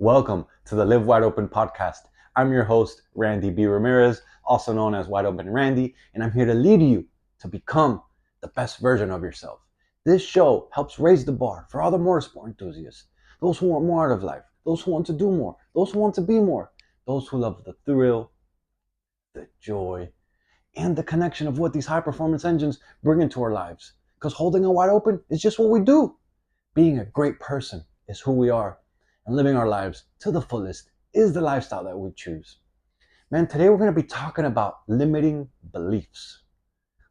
Welcome to the Live Wide Open podcast. I'm your host, Randy B. Ramirez, also known as Wide Open Randy, and I'm here to lead you to become the best version of yourself. This show helps raise the bar for all the motorsport enthusiasts, those who want more out of life, those who want to do more, those who want to be more, those who love the thrill, the joy, and the connection of what these high performance engines bring into our lives. Because holding it wide open is just what we do. Being a great person is who we are, and living our lives to the fullest is the lifestyle that we choose. Man, today we're going to be talking about limiting beliefs.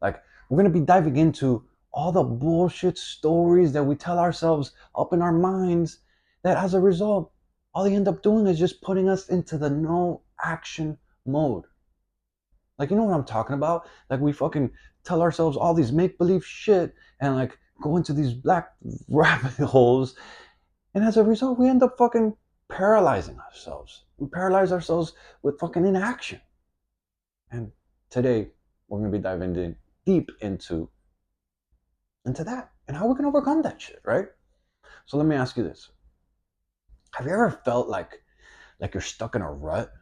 Like, we're going to be diving into all the bullshit stories that we tell ourselves up in our minds that as a result, all they end up doing is just putting us into the no action mode. Like, you know what I'm talking about? Like, we fucking tell ourselves all these make-believe shit and like go into these black rabbit holes. And as a result, we end up fucking paralyzing ourselves. We paralyze ourselves with fucking inaction. And today, we're going to be diving deep into that and how we can overcome that shit, right? So let me ask you this. Have you ever felt like you're stuck in a rut?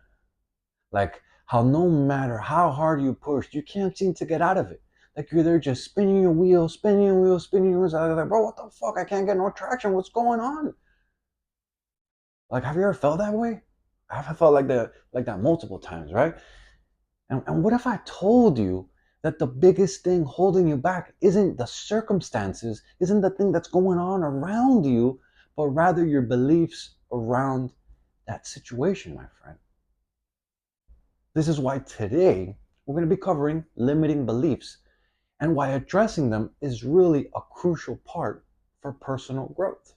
Like how no matter how hard you push, you can't seem to get out of it. Like you're there just spinning your wheels, spinning your wheels, spinning your wheels. Like, bro, what the fuck? I can't get no traction. What's going on? Like, have you ever felt that way? I've felt like that multiple times, right? And what if I told you that the biggest thing holding you back isn't the circumstances, isn't the thing that's going on around you, but rather your beliefs around that situation, my friend? This is why today we're going to be covering limiting beliefs and why addressing them is really a crucial part for personal growth.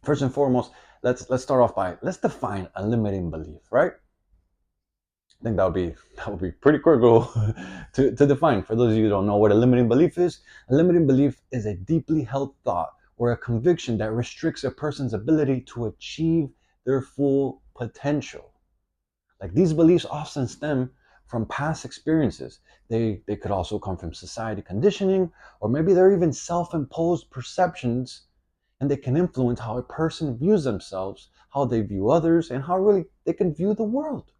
First and foremost, let's start off by let's define a limiting belief, right? I think that would be pretty critical to define. For those of you who don't know what a limiting belief is, a limiting belief is a deeply held thought or a conviction that restricts a person's ability to achieve their full potential. Like these beliefs often stem from past experiences. They could also come from society conditioning, or maybe they're even self-imposed perceptions, and they can influence how a person views themselves, how they view others, and how really they can view the world.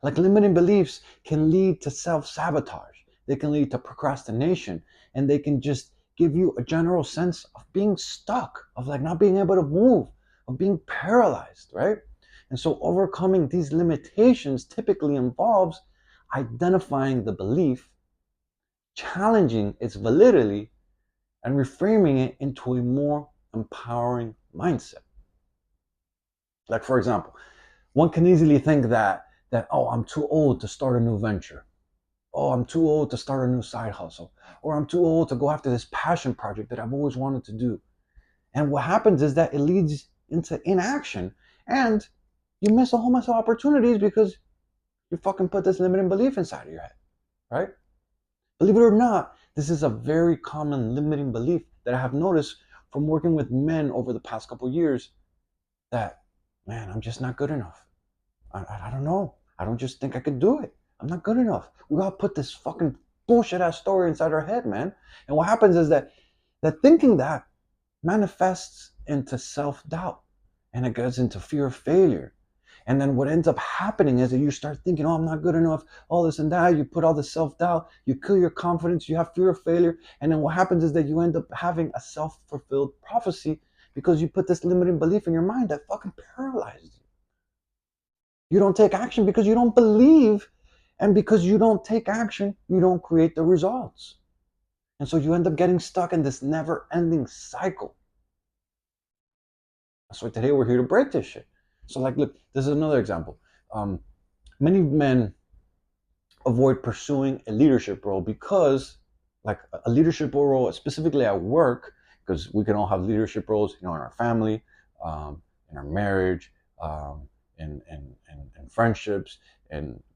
Like limiting beliefs can lead to self-sabotage. They can lead to procrastination, and they can just give you a general sense of being stuck, of like not being able to move, of being paralyzed, right? And so overcoming these limitations typically involves identifying the belief, challenging its validity, and reframing it into a more empowering mindset. Like, for example, one can easily think that oh, I'm too old to start a new venture. Oh, I'm too old to start a new side hustle. Or I'm too old to go after this passion project that I've always wanted to do. And what happens is that it leads into inaction. And you miss a whole mess of opportunities because you fucking put this limiting belief inside of your head, right? Believe it or not, this is a very common limiting belief that I have noticed from working with men over the past couple of years that, man, I'm just not good enough. I don't know. I don't just think I could do it. I'm not good enough. We gotta put this fucking bullshit ass story inside our head, man. And what happens is that thinking that manifests into self-doubt and it goes into fear of failure. And then what ends up happening is that you start thinking, oh, I'm not good enough, all this and that. You put all the self-doubt, you kill your confidence, you have fear of failure. And then what happens is that you end up having a self-fulfilled prophecy because you put this limiting belief in your mind that fucking paralyzes you. You don't take action because you don't believe. And because you don't take action, you don't create the results. And so you end up getting stuck in this never-ending cycle. That's why today we're here to break this shit. So like, look, this is another example. Many men avoid pursuing a leadership role because like a leadership role, specifically at work, because we can all have leadership roles, in our family, in our marriage, in friendships,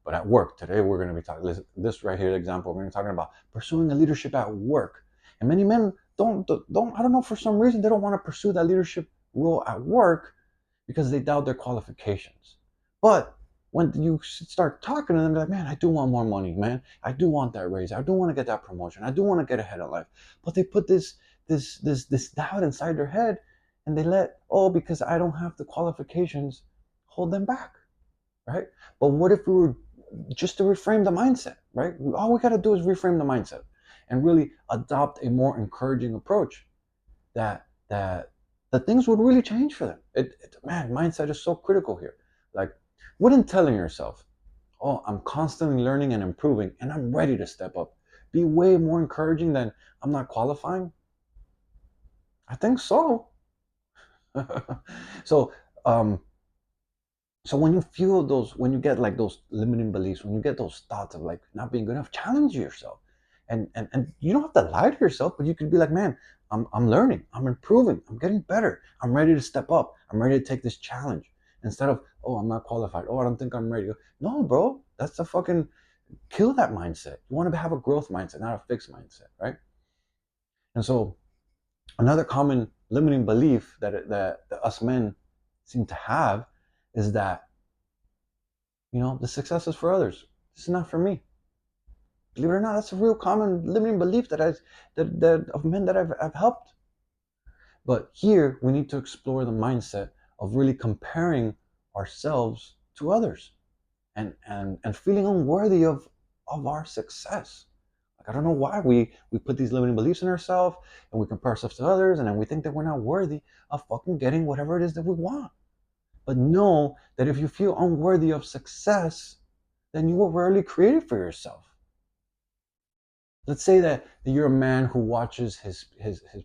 but at work today we're going to be talking this right here. The example we're going to be talking about pursuing a leadership at work, and many men don't. I don't know, for some reason they don't want to pursue that leadership role at work because they doubt their qualifications. But when you start talking to them, they're like, man, I do want more money, man. I do want that raise. I do want to get that promotion. I do want to get ahead of life. But they put this doubt inside their head, and they let, oh, because I don't have the qualifications, hold them back, right? But what if we were just to reframe the mindset, right? All we got to do is reframe the mindset and really adopt a more encouraging approach that the things would really change for them. Man, mindset is so critical here. Like, wouldn't telling yourself, oh, I'm constantly learning and improving and I'm ready to step up, be way more encouraging than I'm not qualifying? I think so. so um so when you feel those, when you get like those limiting beliefs, when you get those thoughts of like not being good enough, challenge yourself. And you don't have to lie to yourself, but you could be like, man, I'm learning, I'm improving, I'm getting better, I'm ready to step up, I'm ready to take this challenge. Instead of, oh, I'm not qualified, oh, I don't think I'm ready. No, bro, that's the fucking, kill that mindset. You want to have a growth mindset, not a fixed mindset, right? And so another common limiting belief that us men seem to have is that, the success is for others. This is not for me. Believe it or not, that's a real common limiting belief that of men that I've helped. But here we need to explore the mindset of really comparing ourselves to others and feeling unworthy of our success. Like, I don't know why we put these limiting beliefs in ourselves and we compare ourselves to others, and then we think that we're not worthy of fucking getting whatever it is that we want. But know that if you feel unworthy of success, then you were rarely created for yourself. Let's say that you're a man who watches his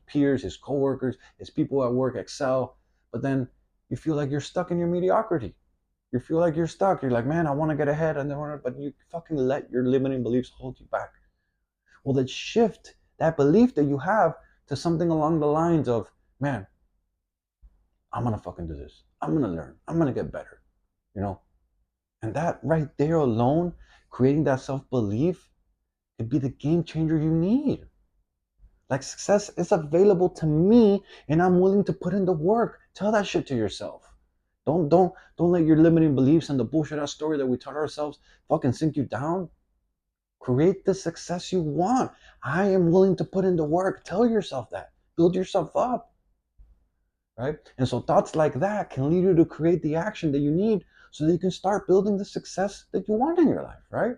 peers, his coworkers, his people at work excel, but then you feel like you're stuck in your mediocrity. You feel like you're stuck. You're like, man, I want to get ahead, and then, but you fucking let your limiting beliefs hold you back. Well, then shift that belief that you have to something along the lines of, man, I'm gonna fucking do this. I'm gonna learn. I'm gonna get better. You know, and that right there alone, creating that self belief, could be the game changer you need. Like, success is available to me and I'm willing to put in the work. Tell that shit to yourself. Don't let your limiting beliefs and the bullshit ass story that we taught ourselves fucking sink you down. Create the success you want. I am willing to put in the work. Tell yourself that. Build yourself up. Right? And so thoughts like that can lead you to create the action that you need so that you can start building the success that you want in your life, right?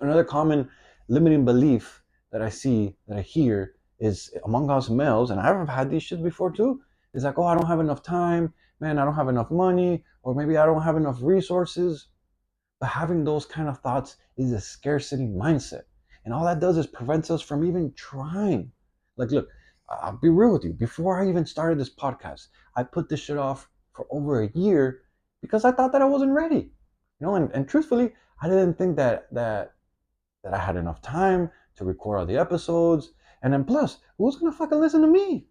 Another common limiting belief that I see, that I hear, is among us males, and I've had these shits before too. It's like, oh, I don't have enough time, man, I don't have enough money, or maybe I don't have enough resources. But having those kind of thoughts is a scarcity mindset. And all that does is prevents us from even trying. Like, look, I'll be real with you. Before I even started this podcast, I put this shit off for over a year because I thought that I wasn't ready. And truthfully, I didn't think that I had enough time to record all the episodes. And then plus, who's gonna fucking listen to me?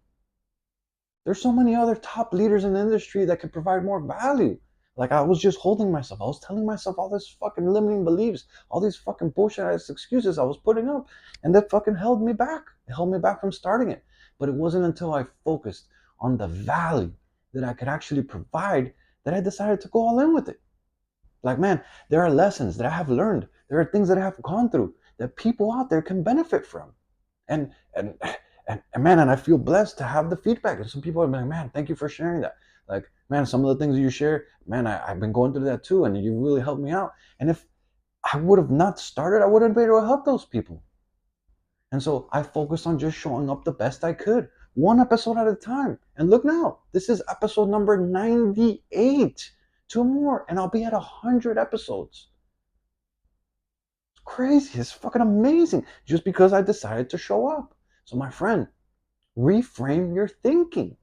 There's so many other top leaders in the industry that could provide more value. Like, I was just holding myself. I was telling myself all this fucking limiting beliefs, all these fucking bullshit ass excuses I was putting up, and that fucking held me back. It held me back from starting it. But it wasn't until I focused on the value that I could actually provide that I decided to go all in with it. Like, man, there are lessons that I have learned. There are things that I have gone through that people out there can benefit from. And and and man, and I feel blessed to have the feedback. And some people are like, man, thank you for sharing that. Like, man, some of the things you share, man, I've been going through that too, and you really helped me out. And if I would have not started, I wouldn't be able to help those people. And so I focused on just showing up the best I could, one episode at a time. And look now, this is episode number 98. Two more, and I'll be at 100 episodes. It's crazy. It's fucking amazing. Just because I decided to show up. So, my friend, reframe your thinking.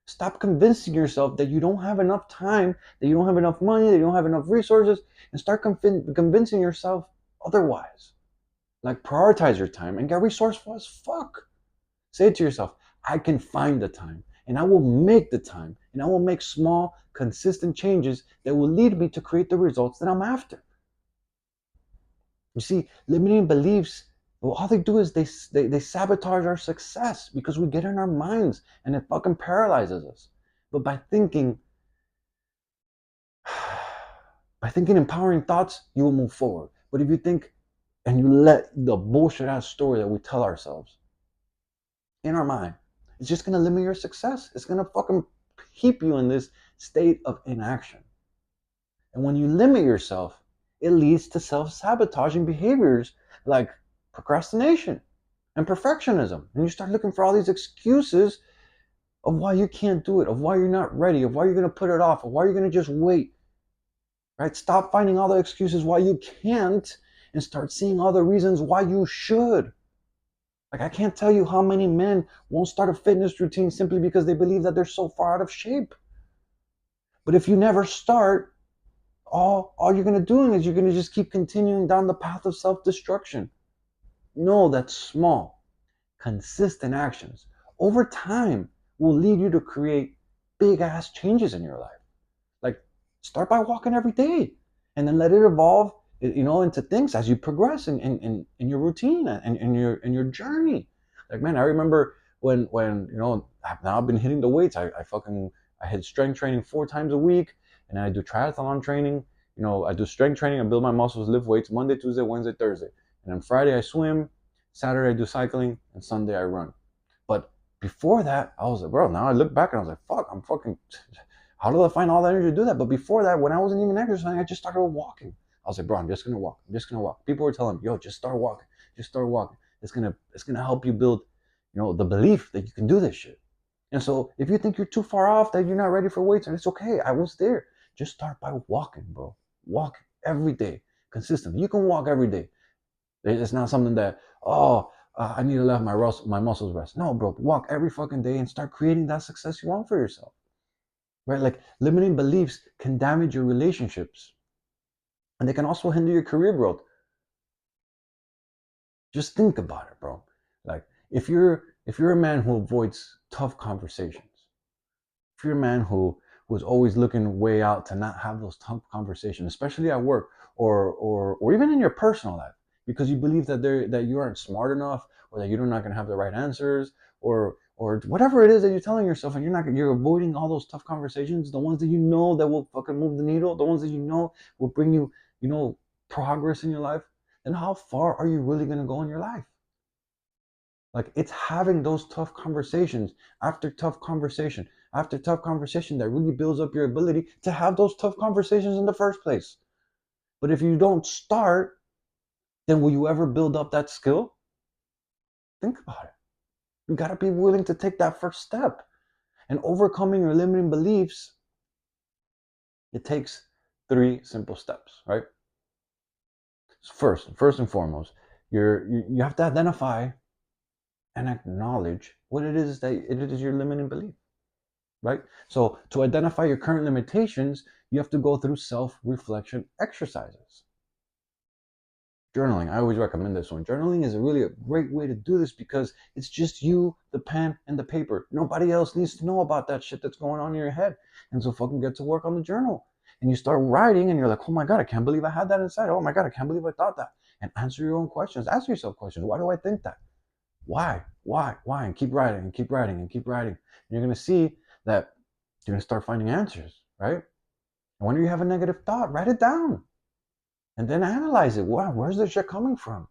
Stop convincing yourself that you don't have enough time, that you don't have enough money, that you don't have enough resources, and start convincing yourself otherwise. Like, prioritize your time and get resourceful as fuck. Say to yourself, I can find the time, and I will make the time, and I will make small, consistent changes that will lead me to create the results that I'm after. You see, limiting beliefs, well, all they do is they sabotage our success because we get in our minds and it fucking paralyzes us. But by thinking empowering thoughts, you will move forward. But if you think and you let the bullshit ass story that we tell ourselves in our mind, It's just going to limit your success. It's going to fucking keep you in this state of inaction. And when you limit yourself, it leads to self-sabotaging behaviors like procrastination and perfectionism. And you start looking for all these excuses of why you can't do it, of why you're not ready, of why you're going to put it off, of why you're going to just wait. Right? Stop finding all the excuses why you can't and start seeing all the reasons why you should. Like, I can't tell you how many men won't start a fitness routine simply because they believe that they're so far out of shape. But if you never start, all you're going to do is you're going to just keep continuing down the path of self-destruction. No, that's small, consistent actions over time will lead you to create big ass changes in your life. Like, start by walking every day and then let it evolve, into things as you progress in your routine and in your journey. Like, man, I remember when now I've been hitting the weights. I hit strength training 4 times a week, and then I do triathlon training. I do strength training, I build my muscles, lift weights Monday, Tuesday, Wednesday, Thursday. And then Friday I swim, Saturday I do cycling, and Sunday I run. But before that, I was like, bro, now I look back and I was like, fuck, how did I find all the energy to do that? But before that, when I wasn't even exercising, I just started walking. I was like, bro, I'm just gonna walk. I'm just gonna walk. People were telling me, yo, just start walking. Just start walking. It's gonna help you build, the belief that you can do this shit. And so if you think you're too far off, that you're not ready for weights, and it's okay. I was there. Just start by walking, bro. Walk every day, consistently. You can walk every day. It's not something that, I need to let my muscles rest. No, bro, walk every fucking day and start creating that success you want for yourself. Right? Like, limiting beliefs can damage your relationships, and they can also hinder your career growth. Just think about it, bro. Like, if you're a man who avoids tough conversations, if you're a man who's always looking way out to not have those tough conversations, especially at work or even in your personal life, because you believe that you aren't smart enough, or that you're not going to have the right answers, or whatever it is that you're telling yourself, and you're avoiding all those tough conversations, the ones that that will fucking move the needle, the ones that will bring you, progress in your life, then how far are you really going to go in your life? Like, it's having those tough conversations after tough conversation after tough conversation that really builds up your ability to have those tough conversations in the first place. But if you don't start, then will you ever build up that skill? Think about it. You got to be willing to take that first step. And overcoming your limiting beliefs, it takes 3 simple steps, right? First and foremost, you have to identify and acknowledge what it is your limiting belief, right? So to identify your current limitations, you have to go through self-reflection exercises. Journaling, I always recommend this one. Journaling is a great way to do this because it's just you, the pen, and the paper. Nobody else needs to know about that shit that's going on in your head. And so fucking get to work on the journal. And you start writing and you're like, oh my God, I can't believe I had that inside. Oh my God, I can't believe I thought that. And answer your own questions. Ask yourself questions. Why do I think that? Why? And keep writing and keep writing and keep writing. And you're going to see that you're going to start finding answers, right? And when you have a negative thought, write it down. And then analyze it. Wow, where's this shit coming from?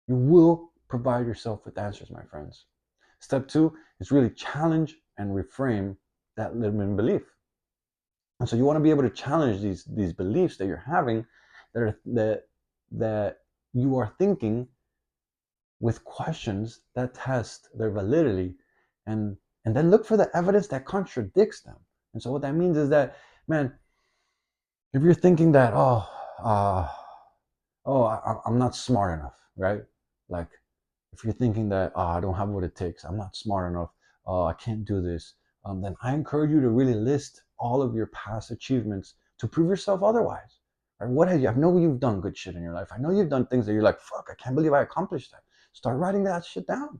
You will provide yourself with answers, my friends. Step 2 is really challenge and reframe that limiting belief. And so you want to be able to challenge these beliefs that you're having, that you are thinking, with questions that test their validity, and then look for the evidence that contradicts them. And so what that means is that, man, if you're thinking that, I'm not smart enough, right? Like, if you're thinking that, I don't have what it takes, I'm not smart enough, I can't do this, then I encourage you to really list all of your past achievements to prove yourself otherwise. Right? What have you? I know you've done good shit in your life. I know you've done things that you're like, fuck, I can't believe I accomplished that. Start writing that shit down.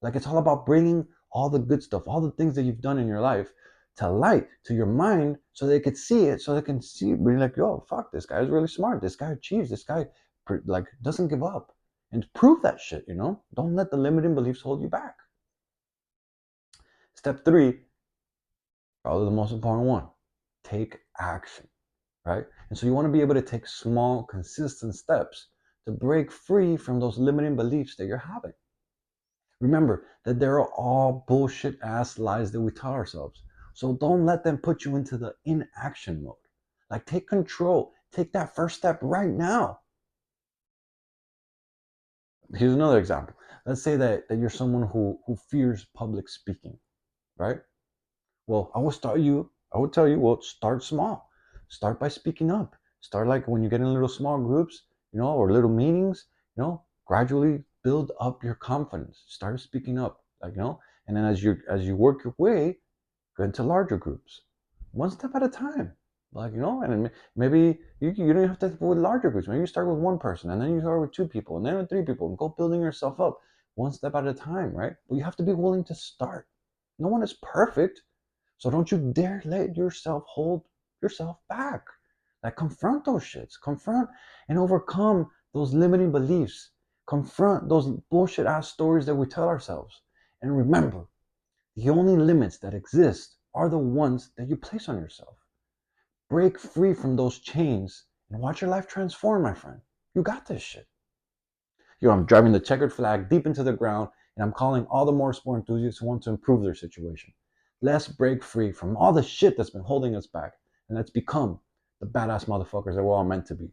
Like, it's all about bringing all the good stuff, all the things that you've done in your life to light, to your mind, so they could see it, so they can see, be like, yo, fuck, this guy's really smart. This guy achieves. This guy, like, doesn't give up. And prove that shit, Don't let the limiting beliefs hold you back. Step 3, probably the most important one, take action, right? And so you want to be able to take small, consistent steps to break free from those limiting beliefs that you're having. Remember that they're all bullshit ass lies that we tell ourselves. So don't let them put you into the inaction mode. Like, take control. Take that first step right now. Here's another example. Let's say that you're someone who fears public speaking, right? Well, I would tell you, well, start small. Start by speaking up. Start like when you get in little small groups, or little meetings, gradually build up your confidence. Start speaking up, and then as you work your way, go into larger groups, one step at a time. And maybe you don't have to with larger groups. Maybe you start with one person, and then you start with two people, and then with three people, and go building yourself up one step at a time, right? But you have to be willing to start. No one is perfect, so don't you dare let yourself hold yourself back. Like, confront those shits. Confront and overcome those limiting beliefs. Confront those bullshit ass stories that we tell ourselves. And remember, the only limits that exist are the ones that you place on yourself. Break free from those chains and watch your life transform, my friend. You got this shit. I'm driving the checkered flag deep into the ground, and I'm calling all the motorsport enthusiasts who want to improve their situation. Let's break free from all the shit that's been holding us back, and let's become the badass motherfuckers that we're all meant to be.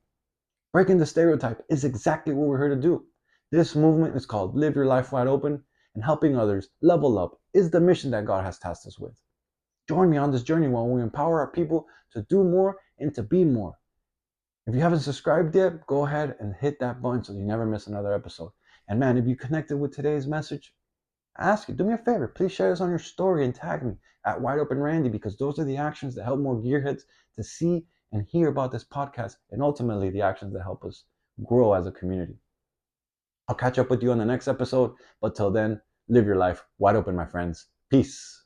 Breaking the stereotype is exactly what we're here to do. This movement is called Live Your Life Wide Open, and helping others level up is the mission that God has tasked us with. Join me on this journey while we empower our people to do more and to be more. If you haven't subscribed yet, go ahead and hit that button so you never miss another episode. And man, if you connected with today's message, I ask you, do me a favor, please share this on your story and tag me at Wide Open Randy, because those are the actions that help more gearheads to see and hear about this podcast, and ultimately the actions that help us grow as a community. I'll catch up with you on the next episode, but till then, live your life wide open, my friends. Peace.